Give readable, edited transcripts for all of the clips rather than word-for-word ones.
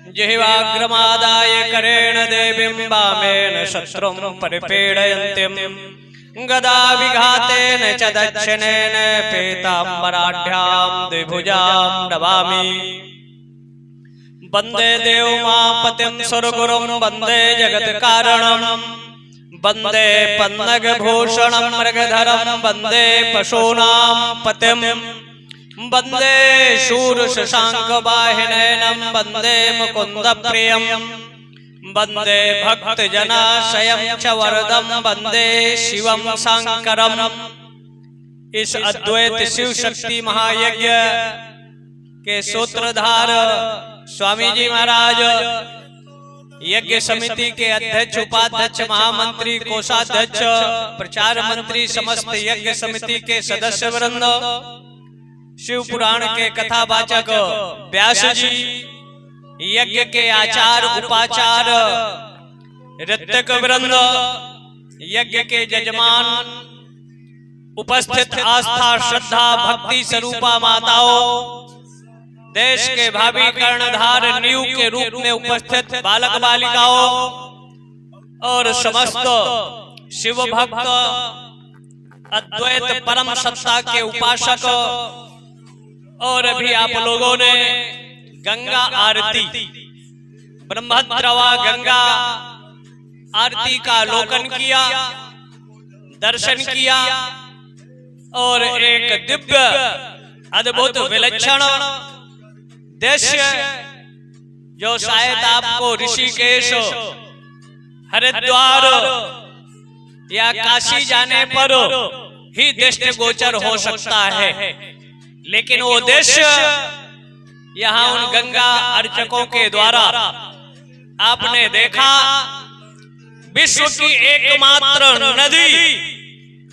जिह्वाग्रमादाय करेण देवीं वामेन शत्रुं परिपीडयन्तीं गदाविघातेन च दक्षिणेन पीताम्बराढ्यां द्विभुजां नमामि। वन्दे देवमापतिं सुरगुरुं वन्दे जगत्कारणं वन्दे पन्नगभूषणं मृगधरं वन्दे पशूनां पतिं वन्दे शूरशशाङ्कवाहिनीनं वन्दे मुकुन्दप्रियं वन्दे भक्तजनाश्रयं च वरदं वन्दे शिवं शङ्करम्। इस अद्वैत शिव शक्ति महायज्ञ के सूत्रधार स्वामी जी महाराज, यज्ञ समिति के अध्यक्ष, उपाध्यक्ष, महामंत्री, कोषाध्यक्ष, प्रचार मंत्री, समस्त यज्ञ समिति के सदस्य वृंद, शिव पुराण के कथावाचक व्यास जी, यज्ञ के आचार उपाचार ऋत्विक वृंद, यज्ञ के जजमान, उपस्थित आस्था श्रद्धा भक्ति स्वरूपा माताओं, देश के भावी कर्णधार नींव के रूप में उपस्थित बालक बालिकाओं और समस्त शिव भक्त अद्वैत परम सत्ता के उपासक, और अभी आप लोगों ने गंगा आरती, ब्रह्मद्रवा गंगा आरती का अवलोकन किया, दर्शन किया और एक दिव्य अद्भुत विलक्षण दृश्य जो शायद आपको ऋषिकेश, हरिद्वार या काशी जाने पर ही दृष्टि गोचर हो सकता है, लेकिन वो दृश्य यहाँ उन गंगा अर्चकों के द्वारा आपने देखा। विश्व की एकमात्र नदी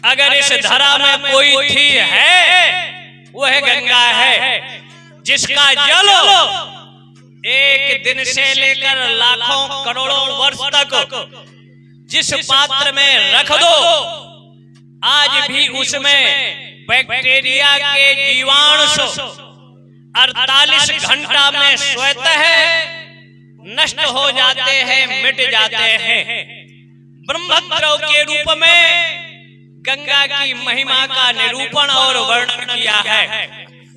अगर इस धरा में कोई थी है, वह गंगा है, जिसका जल एक दिन से लेकर लाखों करोड़ों वर्ष तक जिस पात्र में रख दो, आज भी उसमें बैक्टीरिया के जीवाणु 48 घंटा में स्वतः नष्ट हो जाते हैं, मिट जाते हैं। ब्रह्मद्रव के रूप में गंगा की महिमा का निरूपण और वर्णन किया है,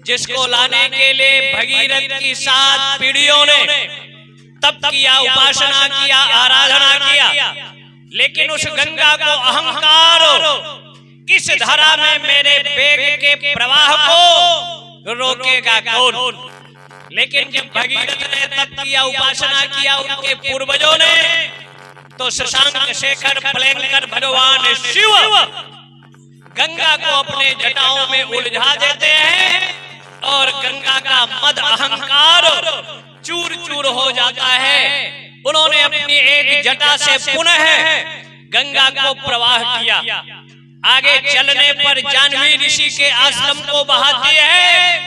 जिसको लाने के लिए भगीरथ की 7 पीढ़ियों ने तप किया, उपासना किया, आराधना किया, लेकिन उस गंगा को अहंकार किस धरा में मेरे वेग के प्रवाह को रोकेगा कौन। लेकिन जब भगीरथ ने तप किया, उपासना किया उनके पूर्वजों ने, तो शशांक शेखर भयंकर भगवान शिव गंगा को अपने जटाओं में उलझा देते हैं और गंगा का मद अहंकार चूर चूर हो जाता है। उन्होंने अपनी एक जटा से पुनः गंगा को प्रवाह किया। आगे चलने पर जाह्नवी ऋषि के आश्रम को बहाती है।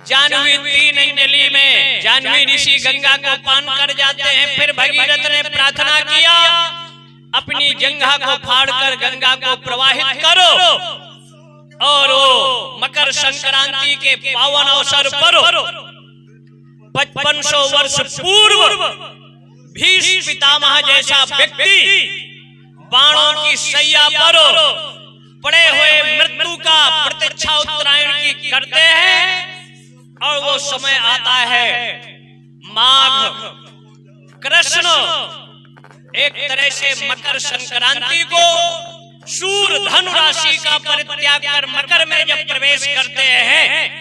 जाह्नवी 3 नली में जाह्नवी ऋषि गंगा को पान कर जाते हैं। फिर भगीरथ ने प्रार्थना किया, अपनी जंघा को फाड़कर गंगा को प्रवाहित करो, और वो मकर संक्रांति के पावन अवसर पर 5500 वर्ष पूर्व भीष्म पितामह जैसा व्यक्ति बाणों की सैया पर पड़े हुए मृत्यु का प्रतीक्षा उत्तरायण की करते हैं, और वो समय आता है माघ कृष्ण एक तरह से मकर संक्रांति को सूर्य धनु राशि का परित्याग कर मकर में जब प्रवेश करते हैं,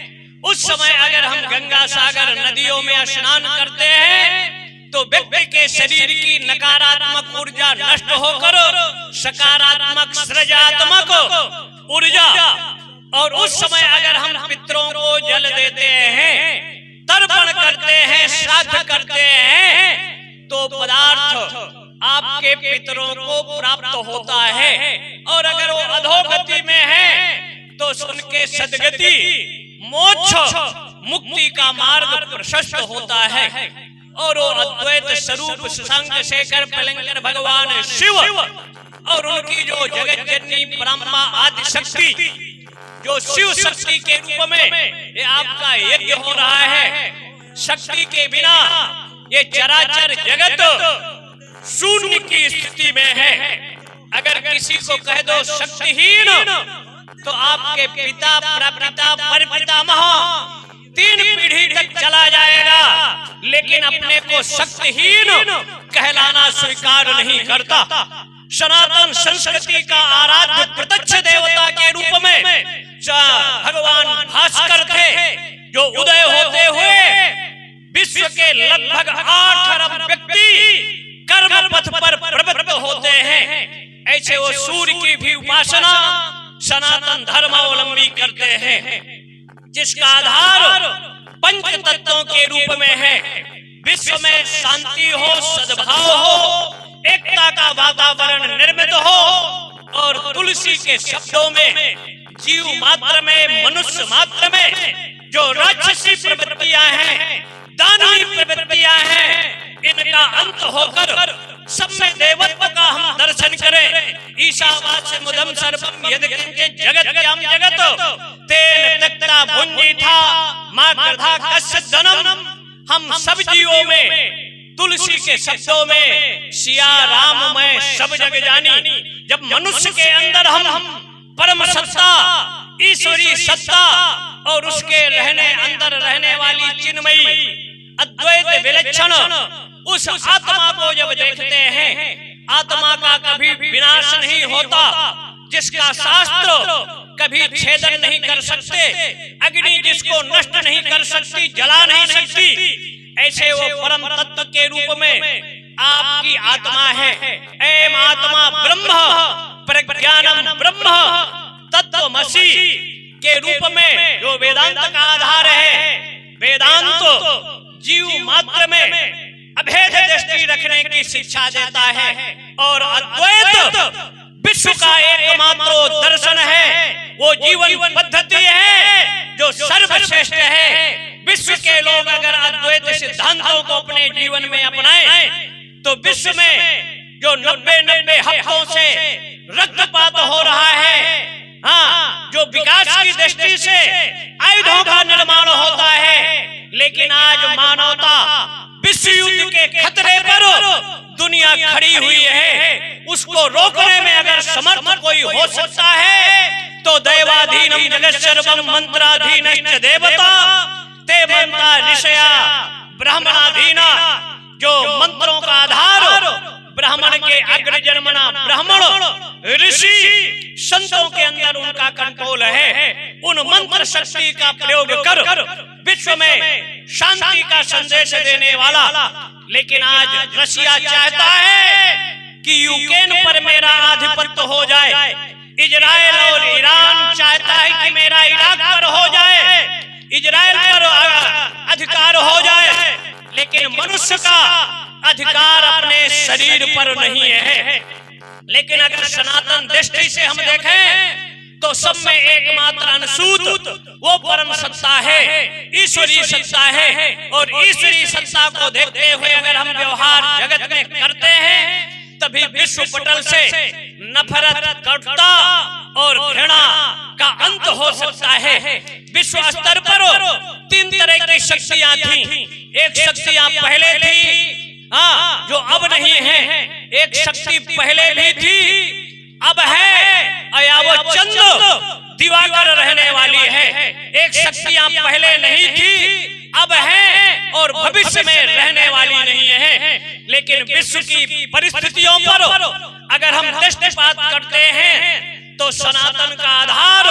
उस समय अगर हम गंगा सागर नदियों में स्नान करते हैं तो व्यक्ति के शरीर की नकारात्मक ऊर्जा नष्ट होकर सकारात्मक सृजनात्मक ऊर्जा, और उस समय अगर हम पितरों को जल देते हैं, तर्पण करते हैं, श्राद्ध करते हैं, तो पदार्थ आपके पितरों को प्राप्त होता है। और अगर वो अधोगति में है तो उनके सद्गति मोक्ष मुक्ति का मार्ग प्रशस्त होता है। और वो अद्वैत स्वरूप शशांक शेखर भयंकर भगवान शिव और उनकी जो जगत जननी ब्रह्मा आदि शक्ति, जो शिव शक्ति के रूप में ये आपका यज्ञ हो रहा है। शक्ति के बिना ये चराचर जगत शून्य की स्थिति में है। अगर किसी को कह दो शक्तिहीन, तो आपके पिता, प्रपिता, परपितामह 3 पीढ़ी तक चला जाएगा, लेकिन अपने को शक्तिहीन कहलाना स्वीकार नहीं करता। सनातन संस्कृति का आराध्य प्रत्यक्ष देवता के रूप में भगवान भास्कर थे, जो उदय होते हुए विश्व के लगभग 8 अरब व्यक्ति कर्म पथ पर प्रवृत्त होते हैं। ऐसे वो सूर्य की भी उपासना सनातन धर्मावलंबी करते हैं, जिसका आधार पंच तत्वों के रूप में है। विश्व में शांति हो, सद्भाव हो, एकता का वातावरण निर्मित हो, और तुलसी के शब्दों में जीव मात्र में, मनुष्य मात्र में जो राक्षसी प्रवृत्तियां हैं, दानवी प्रवृत्तियां हैं, इनका अंत होकर सब में देवत्व का हम दर्शन करें। ईशावास्य मुदम सर्वम यदि किंचित जगत्याम जगत तेन त्यक्ता भुंजीथा मा कृधा कस्य धनम। हम सब जीवों में तुलसी के शब्दों में सिया राम मैं सब जग जानी। जब मनुष्य के अंदर हम परम सत्ता, ईश्वरी सत्ता और उसके अंदर रहने वाली चिन्मयी अद्वैत विलक्षण उस आत्मा को जब देखते हैं, आत्मा का कभी विनाश नहीं होता, जिसका शास्त्र कभी छेदन नहीं कर सकते, अग्नि जिसको नष्ट नहीं कर सकती, जला नहीं सकती, ऐसे वो परम तत्व के रूप में आपकी आत्मा है। एम आत्मा ब्रह्म प्रज्ञानम ब्रह्म तत्वमसि के रूप में जो वेदांत का आधार है। वेदांत जीव मात्र में अभेद दृष्टि रखने की शिक्षा देता है, और अद्वैत विश्व का एकमात्र दर्शन है। वो जीवन पद्धति है जो सर्वश्रेष्ठ है। विश्व के लोग अगर अद्वैत सिद्धांतों को अपने जीवन में अपनाएं, तो विश्व में जो 90 हफ्तों से रक्तपात हो रहा है, हाँ, जो विकास की दृष्टि से आयुधों का निर्माण होता है, लेकिन आज मानवता विश्व युद्ध के खतरे पर दुनिया खड़ी हुई है। उसको रोकने में अगर समर्थ कोई हो सकता है, तो दैवाधीनम जगत सर्वम मंत्राधीनश्च देवता ते मंत्रा ऋषया ब्राह्मणाधीना। जो मंत्रों का आधार ब्राह्मण के अग्रजन्मना ब्राह्मण ऋषि संतों के अंदर उनका कंट्रोल है। उन मंत्र शक्ति का प्रयोग कर विश्व में शांति का संदेश देने वाला। लेकिन आज रशिया चाहता है कि यूक्रेन पर मेरा आधिपत्य हो जाए, इजराइल और ईरान चाहता है कि मेरा इराक पर हो जाए, इजराइल पर अधिकार हो जाए, लेकिन मनुष्य का अधिकार अपने शरीर पर नहीं है। लेकिन अगर सनातन दृष्टि से हम देखें, तो सब में एकमात्र अनुसूत वो परम सत्ता है, ईश्वरी सत्ता है। और ईश्वरी सत्ता को देखते हुए अगर हम व्यवहार जगत में करते हैं, तभी विश्व पटल से नफरत, कटुता और घृणा का अंत हो सकता है। विश्व स्तर पर 3 तरह की शक्तियां थी। एक शक्तियां पहले थी, हाँ, जो अब नहीं है। एक शक्ति पहले भी थी, अब है, या वो चंद्र दिवाकर रहने वाली है। एक शक्तियां पहले नहीं थी, अब है, और भविष्य में रहने वाली नहीं है। लेकिन विश्व की परिस्थितियों पर अगर हम दृष्टिपात करते हैं, तो सनातन का आधार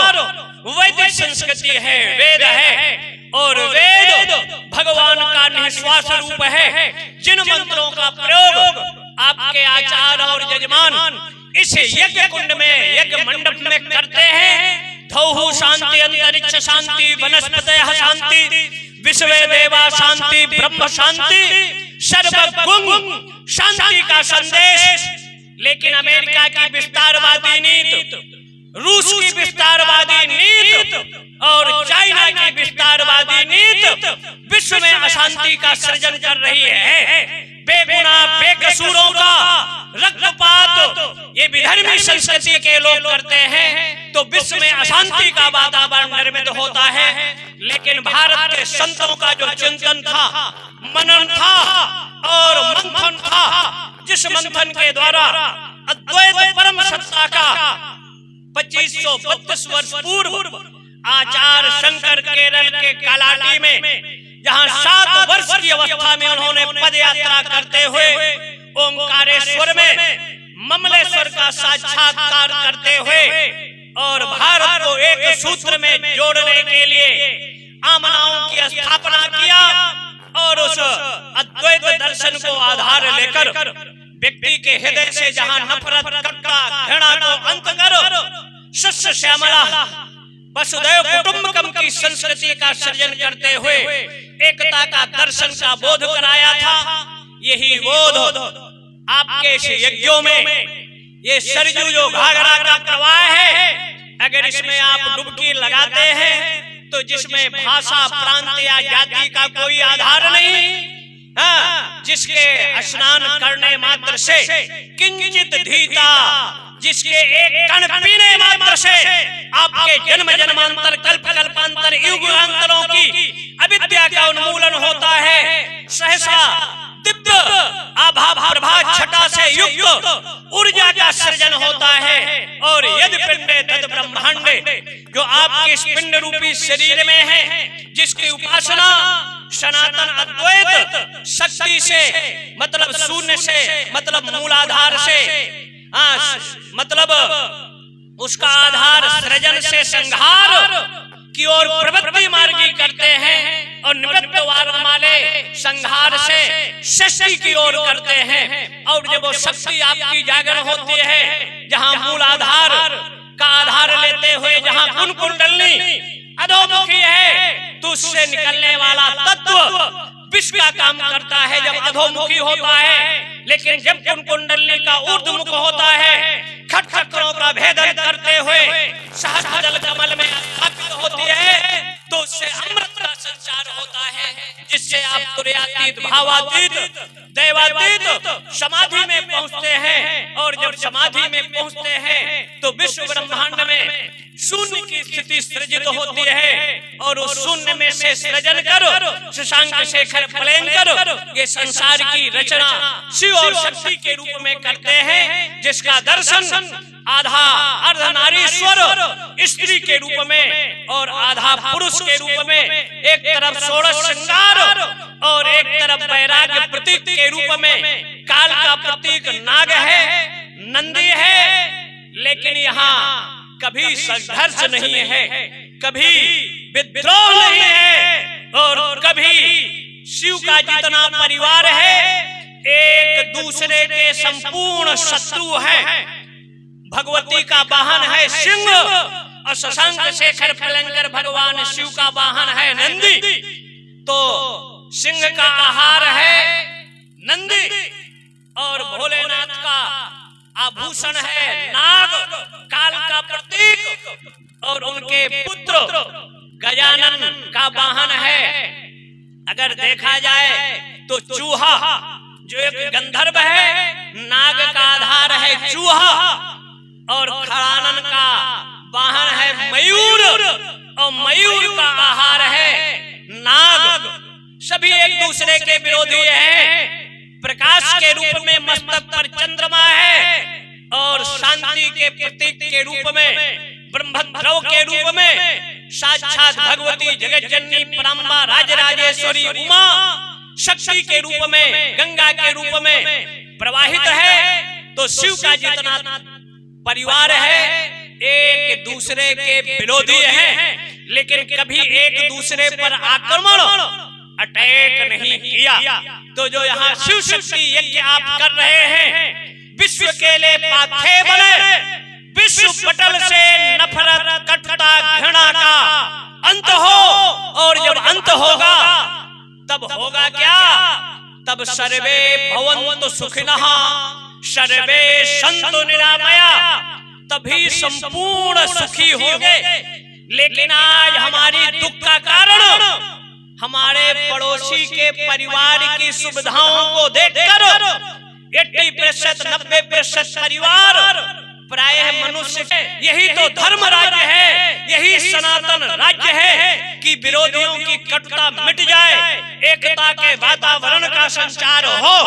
वैदिक संस्कृति है, वेद है। और वेद भगवान का निःश्वास रूप है। जिन मंत्रों का प्रयोग आपके आचार्य और यजमान इस यज्ञ कुंड में, यज्ञ मंडप में करते हैं, धौः शांति, अंतरिक्ष शांति, वनस्पतयः शांति, विश्वे देवा शांति, ब्रह्म शांति, सर्वगुण शांति का संदेश। लेकिन अमेरिका की विस्तारवादी नीति, रूस की विस्तारवादी नीति और चाइना की विस्तारवादी नीति विश्व में अशांति का सृजन कर रही है। बेगुनाह बेकसूरों का रक्तपात ये विधर्मी संस्कृति के लोग करते हैं, तो विश्व में अशांति का वातावरण निर्मित होता है। लेकिन भारत के संतों का जो चिंतन था, मनन था और मंथन था, जिस मंथन के द्वारा अद्वैत परम सत्ता का 2532 वर्ष पूर्व आचार्य शंकर केरल के कालाटी में, जहां 7 वर्ष की अवस्था में उन्होंने पद यात्रा करते हुए ओंकारेश्वर में ममलेश्वर का साक्षात्कार करते हुए और भारत को एक सूत्र में जोड़ने के लिए आमनाओं की स्थापना किया और उस अद्वैत दर्शन को आधार लेकर व्यक्ति के हृदय से जहां नफरत, कट्टा, घृणा को अंत करो, सस्य श्यामला वसुदैव कुटुंबकम की संस्कृति का सृजन करते हुए एकता का दर्शन का बोध कराया था। यही बोध आपके इस यज्ञों में, ये सरजू जो घाघरा का प्रवाह है, अगर इसमें आप डुबकी लगाते हैं तो जिसमें भाषा, प्रांत या जाति का कोई आधार नहीं, जिसके स्नान करने मात्र से किंचित धीता, जिसके एक कण पीने मात्र से आपके जन्म जन्मांतर, कल्प कल्पांतर, युगांतरों की अविद्या का उन्मूलन होता है। सहसा दिव्य आभा प्रभा छटा से युक्त ऊर्जा का सृजन होता है। और यदि पिंडे तद ब्रह्मांडे, जो आपके इस पिंड रूपी शरीर में है, जिसकी उपासना सनातन अद्वैत शक्ति से, मतलब शून्य से, मतलब मूलाधार से, मतलब उसका आधार सृजन से संहार की ओर प्रवृत्ति मार्गी करते हैं और निवृत्त वाले संहार से सृष्टि की ओर करते हैं। और जब वो शक्ति आपकी जागरण होती है, जहां मूल आधार का आधार लेते हुए जहां कुन कुंडलनी अधोमुखी है, तो उससे निकलने वाला तत्व विश्व का काम करता है जब अधोमुखी होता है। लेकिन जब कुन कुंडलनी का ऊर्ध्वमुख होता है, खटखटों का भेदन करते हुए सहस्र कमल में स्थापित होती है, तो उससे अमृत का संचार होता है, जिससे आप तुर्यातीत, भावातीत, दैवातीत समाधि में पहुंचते हैं। और जब समाधि में पहुंचते हैं तो विश्व ब्रह्मांड में शून्य की स्थिति सृजित होती है और उस शून्य में से सृजन करो, शशांक शेखर प्लेन करो, ये संसार की रचना शिव और शक्ति के रूप में करते हैं, जिसका दर्शन आधा अर्धनारीश्वर स्त्री के रूप में और आधा पुरुष के रूप में, एक तरफ षोडश श्रृंगार और एक तरफ वैराग्य प्रतीक के रूप में। काल का प्रतीक नाग है, नंदी है, लेकिन यहाँ कभी संघर्ष नहीं है, कभी विद्रोह नहीं है और कभी शिव का जितना परिवार है एक दूसरे के संपूर्ण शत्रु हैं। भगवती का वाहन है सिंह और शशांक शेखर फलंकर भगवान शिव का वाहन है नंदी, तो सिंह का आहार है नंदी और भोलेनाथ का आभूषण है नाग, काल का प्रतीक, और उनके पुत्र गजानन का वाहन है। अगर देखा जाए तो चूहा जो एक गंधर्व है, नाग का आधार है चूहा और खड़ानन का वाहन है मयूर और मयूर का आहार है नाग। सभी एक दूसरे के विरोधी हैं। प्रकाश के रूप में मस्तक पर चंद्रमा है और शांति के प्रतीक के रूप में ब्रह्मद्रव के रूप में साक्षात भगवती जगत जननी पराम्बा राजराजेश्वरी उमा शक्ति के रूप में, गंगा के रूप में प्रवाहित है। तो शिव का जितना परिवार है एक दूसरे के विरोधी हैं, लेकिन कभी एक दूसरे पर आक्रमण अटैक नहीं किया। तो जो यहाँ शिव शक्ति यज्ञ आप कर रहे हैं, विश्व के लिए पाथे बने, विश्व पटल से नफरत, कटुता, घृणा का अंत हो। और जब अंत होगा तब होगा क्या? तब सर्वे भवन्तु सुखिनः सर्वे सन्तु निरामया, तभी संपूर्ण सुखी होंगे। लेकिन आज हमारी दुख का कारण हमारे पड़ोसी के परिवार की सुविधाओं को देखकर 80% 90% परिवार प्रायः मनुष्य यही तो धर्म राज्य है, यही सनातन राज्य है कि विरोधियों की कटुता मिट जाए, एकता के वातावरण का संचार हो।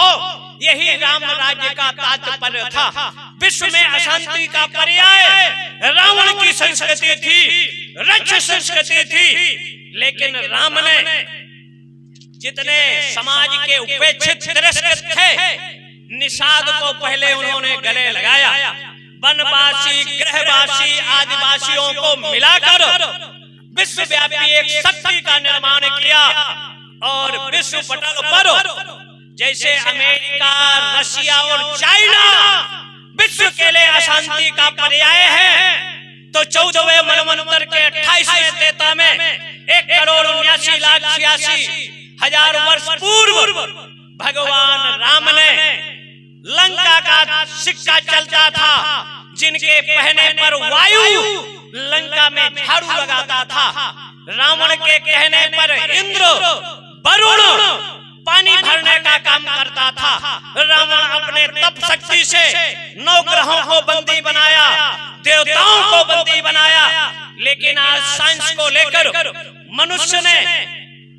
यही राम राज्य का तात्पर्य था। विश्व में अशांति का पर्याय रावण की संस्कृति थी, रक्ष संस्कृति थी। लेकिन राम ने जितने समाज के उपेक्षित तिरस्कृत थे, निषाद को पहले उन्होंने गले लगाया। वनवासी, गृहवासी, आदिवासियों को मिलाकर विश्वव्यापी एक शक्ति का निर्माण किया और विश्व पटल पर जैसे अमेरिका, रशिया और चाइना विश्व के लिए अशांति का पर्याय है, तो 14वें मनवंतर के 28वें त्रेता में 1,79,86,000 वर्ष पूर्व भगवान राम ने लंका का सिक्का चलता था, जिनके कहने पर वायु लंका में झाड़ू लगाता था, रावण के कहने पर इंद्र, वरुण पानी भरने का काम करता था। रावण अपने तप शक्ति से 9 ग्रहों को बंदी बनाया, देवताओं को बंदी बनाया। लेकिन आज साइंस को लेकर मनुष्य ने,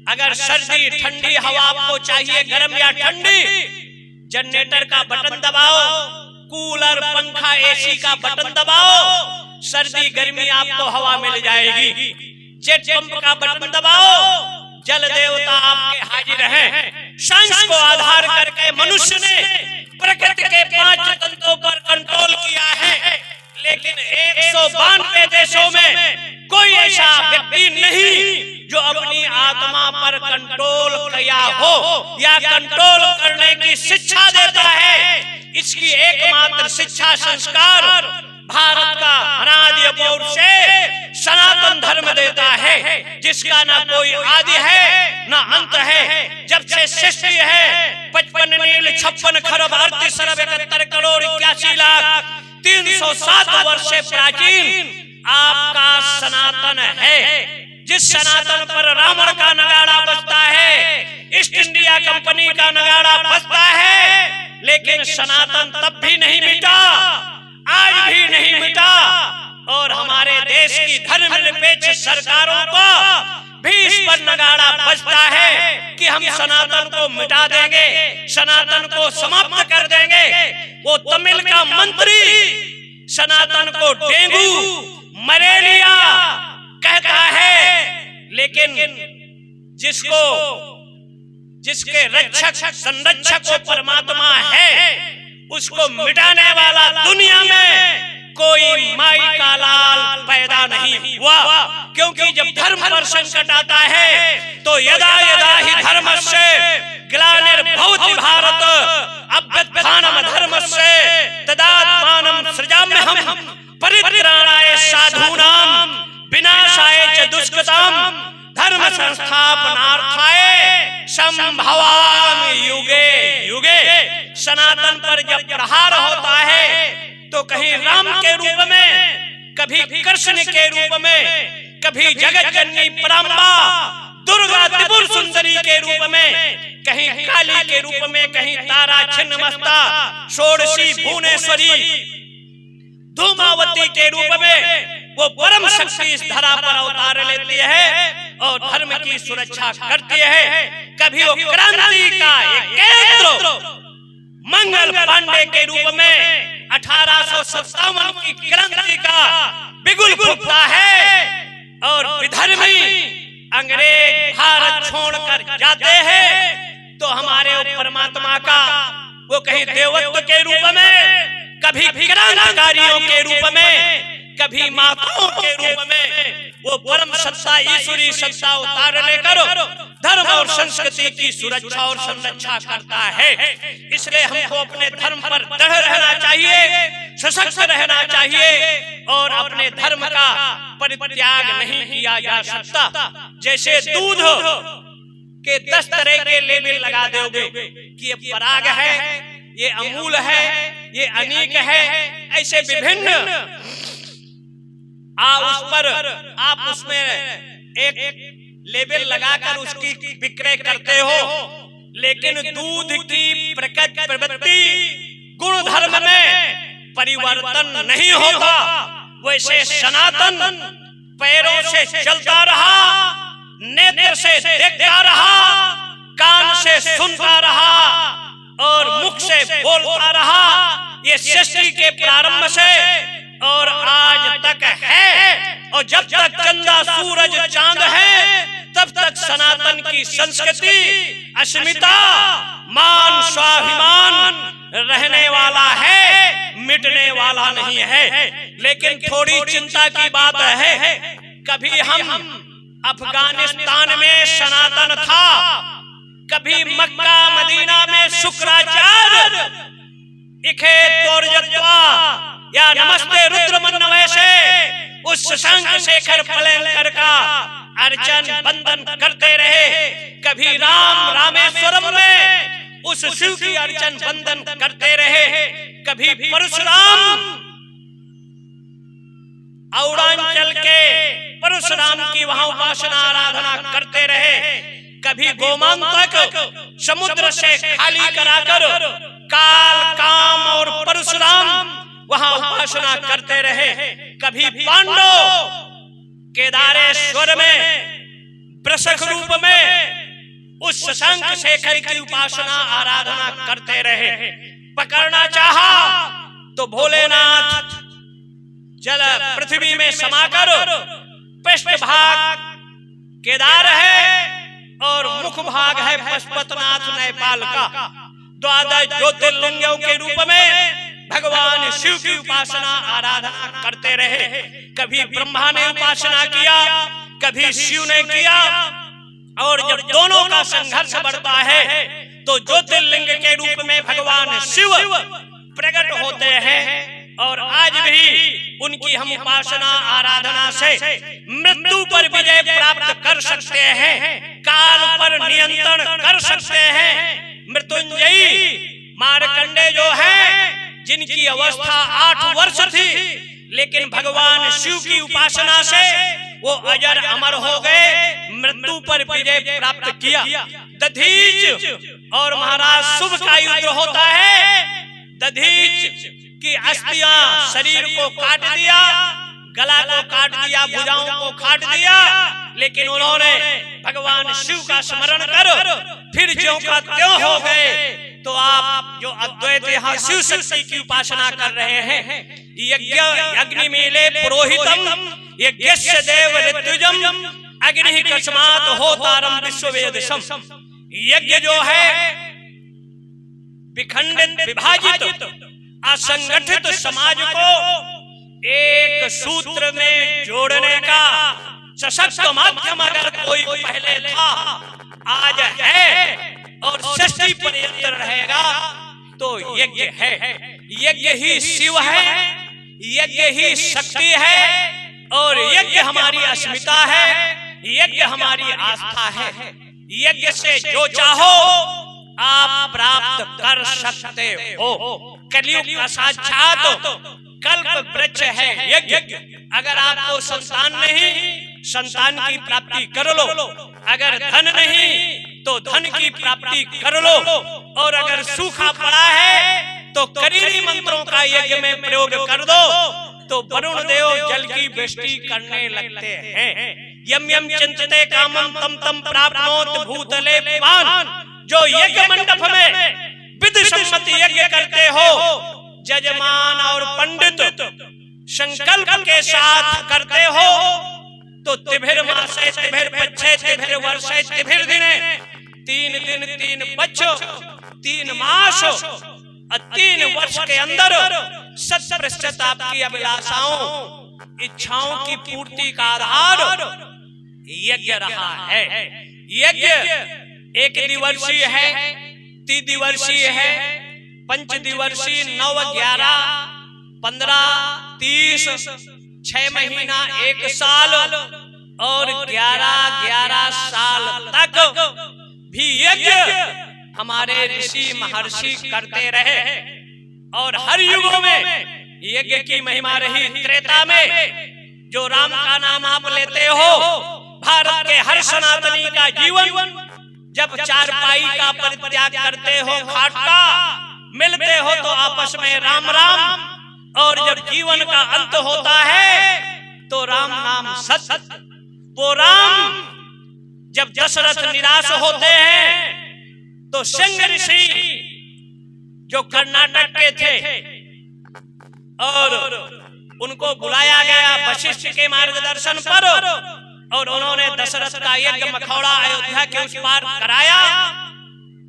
अगर सर्दी ठंडी हवा आपको चाहिए, गर्म या ठंडी, जनरेटर का बटन दबाओ, कूलर, पंखा, एसी का बटन दबाओ, सर्दी गर्मी आपको हवा मिल जाएगी। जेट पंप का बटन दबाओ, जल देवता आपके हाजिर हैं। साइंस को आधार करके मनुष्य ने प्रकृति के 5 तंत्रों पर कंट्रोल किया है, लेकिन 192 देशों में कोई ऐसा व्यक्ति नहीं जो अपनी आत्मा पर कंट्रोल किया हो या कंट्रोल करने की शिक्षा देता है। इसकी एकमात्र शिक्षा संस्कार भारत का अनादि पूर्व से सनातन धर्म देता है, जिसका ना कोई आदि है ना अंत है। जब से सृष्टि है 55 नील 56 खरब 38 अरब 71 करोड़ 81 लाख 307 वर्ष से प्राचीन आपका सनातन है। जिस सनातन पर रावण का नगाड़ा बजता है, ईस्ट इंडिया कंपनी का नगाड़ा बजता है, लेकिन सनातन तब भी नहीं मिटा, आज भी नहीं मिटा। और हमारे देश की धर्मनिरपेक्ष सरकारों को भी इस पर नगाड़ा बजता है कि हम सनातन को मिटा देंगे, सनातन को समाप्त कर देंगे। वो तमिल का मंत्री सनातन को डेंगू, मलेरिया कहता है, लेकिन जिसके रक्षक संरक्षक वो परमात्मा है, उसको मिटाने वाला दुनिया में कोई माई का लाल पैदा नहीं हुआ। क्योंकि जब धर्म पर संकट आता है तो यदा यदा ही धर्मस्य ग्लानिर्भवति भारत अभ्युत्थानम् धर्मस्य तदात्मानं सृजाम्यहम् परित्राणाय साधूनां विनाशाय च दुष्कृतां धर्म संस्थापनार्थाय संभवामि युगे युगे। सनातन पर जब प्रहार होता है तो कहीं राम के रूप में, कभी कृष्ण के रूप में, कभी जगत जननी पराम्बा दुर्गा त्रिपुर सुंदरी के रूप में, कहीं काली के रूप में, कहीं तारा छिन्नमस्ता षोडशी भुवनेश्वरी धूमावती के रूप में वो परम शक्ति इस धरा पर अवतार लेती है और धर्म की सुरक्षा करती है। कभी वो क्रांति का एक केंद्र मंगल पांडे के रूप में 1857 की क्रांति का बिगुल फूंकता है और विधर्मी अंग्रेज भारत छोड़कर जाते हैं तो हमारे परमात्मा का वो कहीं देवत्व के रूप में, कभी क्रांतिकारियों के रूप में, कभी माताओं के रूप में वो परम सत्ता ईश्वरी सत्ता उतार लेकर धर्म और संस्कृति की सुरक्षा और संरक्षा करता है। इसलिए हमको अपने धर्म पर दृढ़ रहना चाहिए, सशक्त रहना चाहिए और अपने धर्म का परित्याग नहीं किया जा सकता। जैसे दूध के 10 तरह के लेबल लगा दोगे कि ये पराग है, ये अमूल है, ये अनीक है, ऐसे विभिन्न आप उसमें एक लेबल लगाकर उसकी विक्रय करते हो, लेकिन दूध की प्रकृति प्रवृत्ति गुण धर्म में परिवर्तन नहीं होता, वैसे सनातन पैरों से चलता रहा, नेत्र से देखता रहा, कान से सुनता रहा और मुख से बोलता रहा। ये सृष्टि के प्रारंभ से और आज तक है, और जब तक चंदा सूरज चांद है तब तक सनातन की संस्कृति, अस्मिता, मान, स्वाभिमान रहने वाला है, मिटने वाला नहीं है। लेकिन थोड़ी चिंता की बात है, कभी हम अफगानिस्तान में सनातन था, कभी मक्का मदीना में शुक्राचार्य इखे तोरजत्वा या नमस्ते रुद्रमन्नवय से उस शशांक शेखर पलेलकर का अर्चन बंदन करते रहे। कभी राम रामेश्वरम में उस शिव की अर्चन बंदन करते रहे, कभी परशुराम औरांचल के परशुराम की वहां उपासना आराधना करते रहे, कभी गोमंतक समुद्र से खाली कराकर काल, काम और परशुराम वहां उपासना करते रहे, कभी पांडव केदारेश्वर में वृषभ रूप में उस शशांक शेखर की उपासना आराधना करते रहे। पकड़ना चाहा तो भोलेनाथ जल पृथ्वी में समाकर पृष्ठ भाग केदार है और मुख भाग है पशुपतिनाथ नेपाल का। द्वादश ज्योतिर्लिंगों के रूप में भगवान शिव की उपासना आराधना करते रहे। कभी ब्रह्मा ने उपासना किया, कभी शिव ने किया, और जब दोनों का संघर्ष बढ़ता है तो ज्योतिर्लिंग के रूप में भगवान शिव प्रकट होते हैं। और आज भी उनकी हम उपासना आराधना से मृत्यु पर विजय प्राप्त कर सकते हैं, काल पर नियंत्रण कर सकते हैं। मृत्युंजयी मार्कंडे जो है, जिनकी अवस्था 8 वर्ष थी, लेकिन भगवान शिव की उपासना से वो अजर अमर हो गए, मृत्यु पर विजय प्राप्त किया। दधीच और महाराज शुभ का युद्ध होता है। दधीच की अस्थियां शरीर को काट दिया, गला को काट दिया, भुजाओं को काट दिया, लेकिन उन्होंने भगवान शिव का स्मरण कर फिर ज्यों का त्यों हो गए। तो आप जो अद्वैत यहाँ शिव शक्ति की उपासना कर रहे हैं, यज्ञ अग्निमीले पुरोहितम यज्ञस्य देव ऋत्विजम अग्नि कस्मात् होतारम विश्ववेदसम। यज्ञ जो है विखंडित, विभाजित, असंगठित समाज को एक सूत्र में जोड़ने का सशक्त माध्यम अगर कोई पहले था, आज है और सृष्टि पर्यंत रहेगा तो यज्ञ है। यज्ञ ही शिव है, यज्ञ ही शक्ति है, और यज्ञ हमारी अस्मिता है, यज्ञ हमारी आस्था है। यज्ञ से जो चाहो आप प्राप्त कर सकते हो। कलयुग का साक्षात कल्प वृक्ष है यज्ञ। अगर आपको संतान नहीं, संतान की प्राप्ति कर लो। अगर धन नहीं तो धन की प्राप्ति कर लो। और अगर सूखा पड़ा है तो करीरी मंत्रों का यज्ञ में प्रयोग कर दो, तो वरुण देव जल की वृष्टि करने लगते हैं। यम यम चिंतते कामम तम तम प्राप्नोत भूतले पान। जो यज्ञ मंडप में विधि सम्मत यज्ञ करते हो, जजमान और पंडित संकल्प के साथ करते हो, तो तिभिर मासे तिभिर पक्षे तिभिर वर्षे तिभिर दिने, 3 दिन 3 पक्ष 3 मास और 3 वर्ष के अंदर 100% आपकी अभिलाषाओं, इच्छाओं की पूर्ति का आधार यज्ञ रहा है। यज्ञ 1 दिवसीय है, 3 दिवसीय है, 5 दिवसीय, 9, 11, 15, 30, 6 महीना, 1 साल और 11 साल तक भी यज्ञ हमारे ऋषि महर्षि करते रहे। और हर युगों में यज्ञ की महिमा रही। त्रेता में जो राम का नाम आप लेते हो, भारत के हर सनातनी का जीवन जब चारपाई का परित्याग करते हो, खाट का, मिलते हो तो आपस में राम राम और जब जीवन का अंत होता है तो राम नाम सत्य। वो राम जब दशरथ निराश होते हैं तो सिंह ऋषि जो कर्नाटक के थे और उनको बुलाया गया वशिष्ठ के मार्गदर्शन पर और उन्होंने दशरथ का यज्ञ मखौड़ा अयोध्या के उस पार कराया।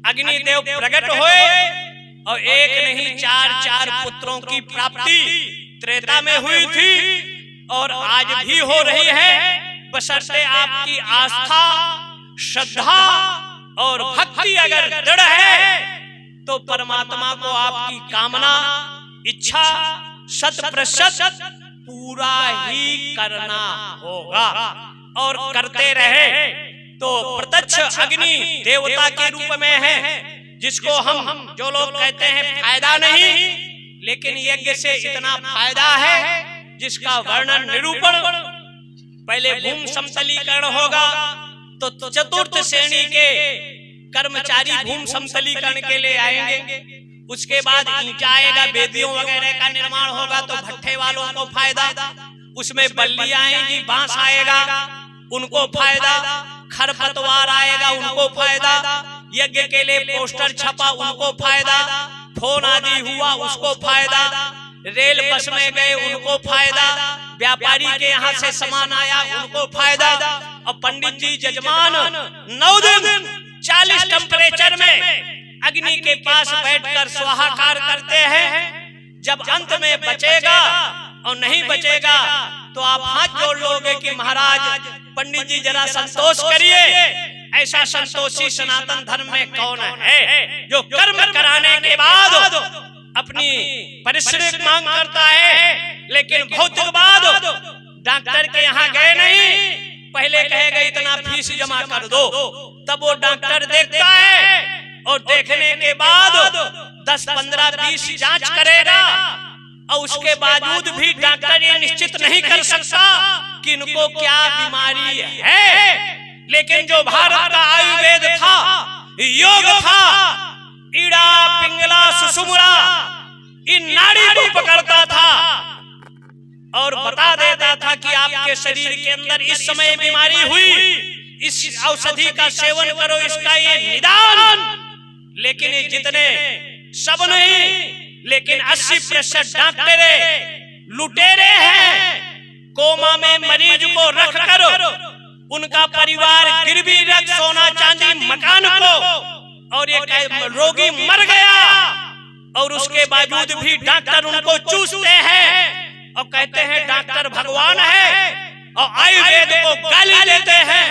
अग्निदेव प्रकट हुए और एक नहीं 4 पुत्रों की प्राप्ति त्रेता में हुई थी और आज भी हो रही है, बशर्ते आपकी आस्था, श्रद्धा और भक्ति अगर दृढ़ है तो परमात्मा को आपकी कामना, इच्छा 100% पूरा ही करना होगा और करते रहे तो प्रत्यक्ष अग्नि देवता के रूप में है, जिसको हम जो लोग कहते हैं फायदा नहीं, लेकिन यज्ञ से इतना फायदा है जिसका वर्णन निरूपण पहले भूमि समतलीकरण होगा तो चतुर्थ श्रेणी के कर्मचारी भूमि समतलीकरण के लिए आएंगे, उसके बाद ईंटा आएगा, वेदियों वगैरह का निर्माण होगा तो भट्ठे वालों को फायदा, उसमें बल्ली आएगी, बांस आएगा उनको फायदा, खरपतवार आएगा उनको फायदा, यज्ञ के लिए पोस्टर छपा उनको फायदा, फोन आदि हुआ उसको फायदा, रेल बस में गए उनको फायदा, व्यापारी के यहाँ से सामान आया उनको फायदा। और पंडित जी जजमान 9 दिन 40 टेम्परेचर में अग्नि के पास बैठकर स्वाहाकार करते हैं। जब अंत में बचेगा और नहीं बचेगा तो आप हाथ जोड़ लोगे कि महाराज पंडित जी जरा संतोष करिए। ऐसा संतोषी सनातन धर्म में कौन है जो कर्म कराने के बाद अपनी पारिश्रमिक मांग करता है, लेकिन भौतिकवाद डॉक्टर के यहाँ गए नहीं, पहले कहेगा इतना फीस जमा कर दो, तब वो डॉक्टर देखता है और देखने के बाद 10, 15, 20 जांच करेगा और उसके बावजूद भी डॉक्टर ये निश्चित नहीं कर सकता कि इनको क्या बीमारी है। लेकिन जो भारत का आयुर्वेद था, योग था, ईड़ा पिंगला सुषुम्ना इन नाड़ी को पकड़ता था और बता देता था कि आपके शरीर के अंदर इस समय बीमारी हुई, इस औषधि का सेवन करो, इसका ये निदान। लेकिन ये जितने सब नहीं, लेकिन 80% डॉक्टर लुटेरे हैं। कोमा में मरीज को रख कर उनका परिवार गिरवी रख सोना चांदी मकान को, और ये रोगी मर गया और उसके बावजूद भी डॉक्टर उनको चूसते हैं और कहते हैं डॉक्टर भगवान है, और आयुर्वेद को गाली देते हैं।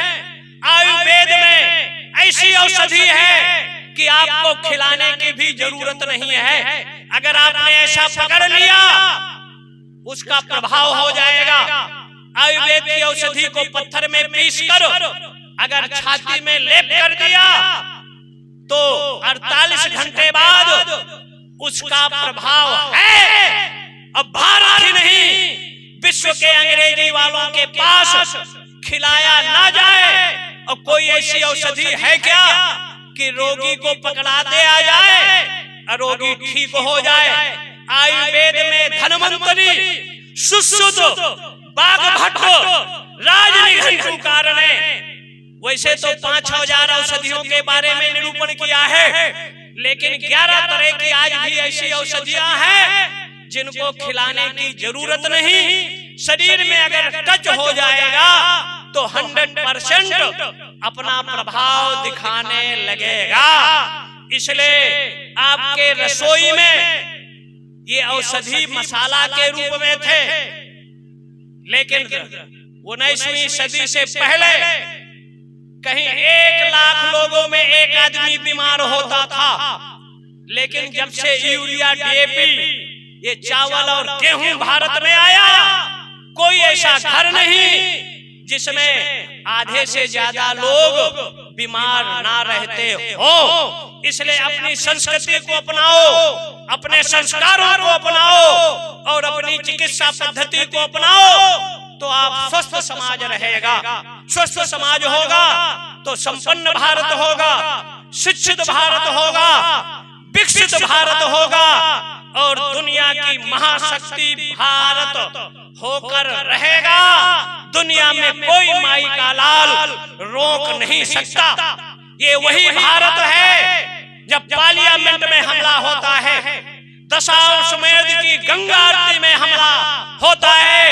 आयुर्वेद में ऐसी औषधि है कि आपको खिलाने की भी जरूरत नहीं है। अगर आपने ऐसा पकड़ लिया उसका प्रभाव हो जाएगा। आयुर्वेद की औषधि को पत्थर में पीस कर अगर छाती में लेप कर दिया तो 48 घंटे बाद उसका प्रभाव है। अब भारत ही नहीं, विश्व के अंग्रेजी वालों के पास खिलाया ना जाए। और कोई ऐसी औषधि है क्या कि रोगी को पकड़ा दे आ जाए और रोगी ठीक हो जाए? आयुर्वेद में धन्वंतरि, सुश्रुत, बाघभट्ट, राजनिघंटु कारणे, वैसे तो 5,000 औषधियों के बारे में निरूपण किया है, लेकिन 11 तरह की आज भी ऐसी औषधियां हैं जिनको खिलाने की जरूरत नहीं। शरीर में अगर टच हो जाएगा तो 100% अपना प्रभाव दिखाने लगेगा। इसलिए आपके रसोई में ये औषधि मसाला के रूप में थे, लेकिन 19वीं सदी से पहले कहीं 1 लाख लोगों में 1 आदमी बीमार होता था। लेकिन जब से यूरिया, DAP, ये चावल और गेहूं भारत में आया, कोई ऐसा घर नहीं जिसमें आधे से ज्यादा लोग बीमार ना रहते हो। इसलिए अपनी संस्कृति को अपनाओ, अपने संस्कारों को अपनाओ और अपनी चिकित्सा पद्धति को अपनाओ तो आप स्वस्थ समाज रहेगा। स्वस्थ समाज होगा तो संपन्न भारत होगा, शिक्षित भारत होगा, विकसित भारत होगा और दुनिया की महाशक्ति भारत होकर रहेगा। दुनिया में कोई माई का लाल रोक नहीं सकता। ये वही भारत है जब पार्लियामेंट में हमला होता है, दशाश्वमेध की गंगा आरती में हमला होता है,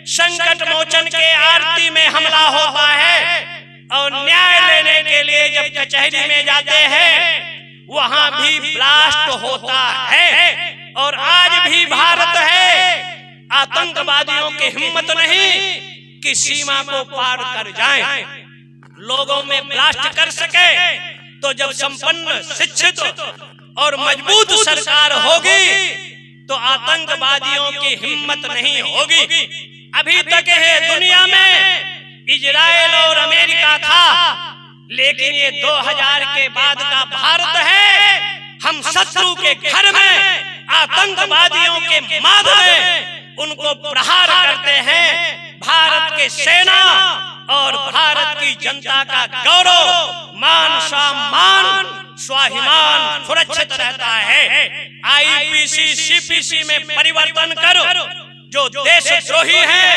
संकट मोचन के आरती में हमला होता है, और न्याय लेने के लिए जब कचहरी में जाते हैं वहां भी ब्लास्ट होता है। और आज भी भारत है, आतंकवादियों की हिम्मत नहीं कि सीमा को पार कर जाएं, लोगों में ब्लास्ट कर सके। तो जब संपन्न, शिक्षित और मजबूत सरकार होगी तो आतंकवादियों की हिम्मत नहीं होगी। अभी तक है दुनिया में इजराइल और अमेरिका था, लेकिन ये 2000 के बाद का भारत है। हम शत्रु के घर में, आतंकवादियों के माद में उनको प्रहार करते हैं। भारत के सेना और भारत की जनता का गौरव, मान सम्मान, स्वाभिमान सुरक्षित रहता है। आईपीसी, सीपीसी में परिवर्तन करो। जो देशद्रोही हैं,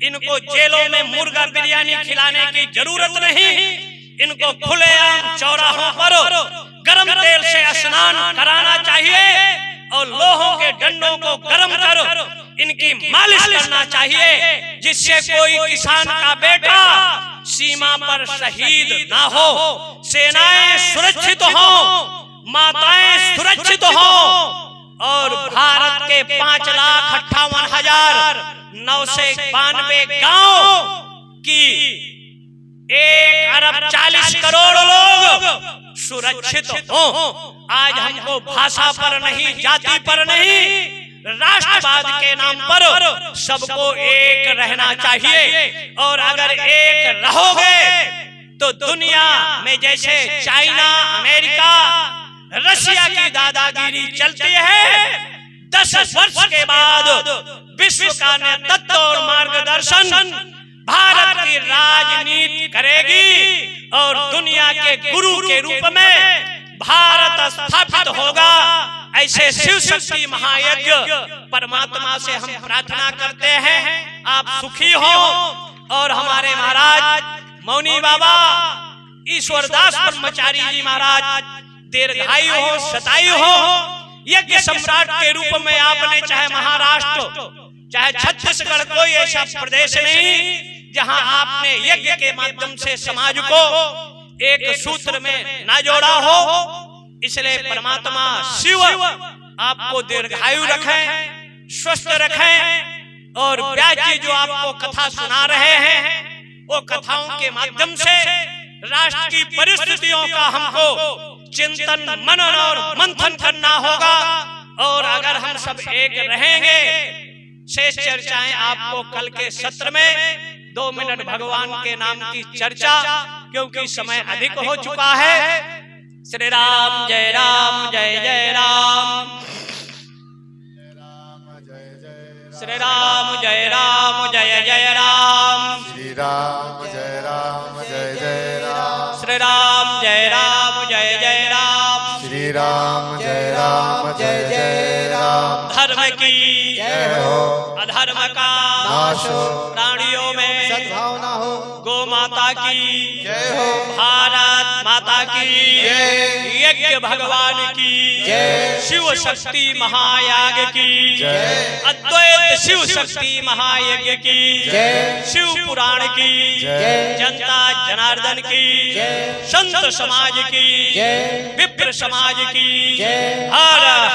इनको जेलों में मुर्गा बिरयानी खिलाने की जरूरत नहीं। इनको खुलेआम चौराहों पर गरम तेल से स्नान कराना चाहिए और लोहों के डंडों को गर्म करो इनकी मालिश करना चाहिए, जिससे कोई किसान का बेटा सीमा पर शहीद ना हो, सेनाएं सुरक्षित हो, माताएं सुरक्षित हो और भारत के 5,58,992 गांव की 1,40,00,000,000 लोग सुरक्षित हो। आज हमको भाषा पर नहीं, जाति पर नहीं, राष्ट्रवाद के नाम पर सबको एक रहना चाहिए। और अगर एक रहोगे तो दुनिया में जैसे चाइना, अमेरिका, रशिया की दादागिरी चलती है, 10 वर्ष के बाद विश्व का नेतृत्व और मार्गदर्शन भारत की राजनीति करेगी और दुनिया के गुरु के रूप में भारत स्थापित होगा। ऐसे शिव शक्ति महायज्ञ परमात्मा से हम प्रार्थना करते हैं आप सुखी हो और हमारे महाराज मौनी बाबा ईश्वरदास ब्रह्मचारी जी महाराज दीर्घायु हो, शतायु हो। यज्ञ सम्राट के रूप में आपने चाहे महाराष्ट्र, चाहे छत्तीसगढ़, कोई ऐसा प्रदेश नहीं जहां आपने यज्ञ के माध्यम से समाज को एक सूत्र में ना जोड़ा हो। इसलिए परमात्मा शिव आपको दीर्घायु रखें, स्वस्थ रखें और व्यास जी जो आपको कथा सुना रहे हैं वो कथाओं के माध्यम से राष्ट्र की परिस्थितियों का हमको चिंतन, मनन और मंथन करना होगा। और अगर हम सब एक रहेंगे, शेष चर्चाएं आपको कल के सत्र में 2 मिनट भगवान के नाम की चर्चा, क्योंकि समय अधिक हो चुका है। श्री राम जय राम, जय जय राम, श्री राम जय राम, जय जय राम, श्री राम जय राम, जय जय राम, श्री राम जय राम, जय जय राम, श्री राम जय राम, जय जय राम। धर्म की जय हो, अधर्म का नाश हो, प्राणियों में सद्भावना हो। गो माता की जय हो, भारत माता की जय। यज्ञ भगवान की जय। शिव शक्ति महायाग की जय। अद्वैत शिव शक्ति महायज्ञ की जय। शिव पुराण की जय। जनता जनार्दन की जय। संत समाज की जय। विप्र समाज की जय। हर हर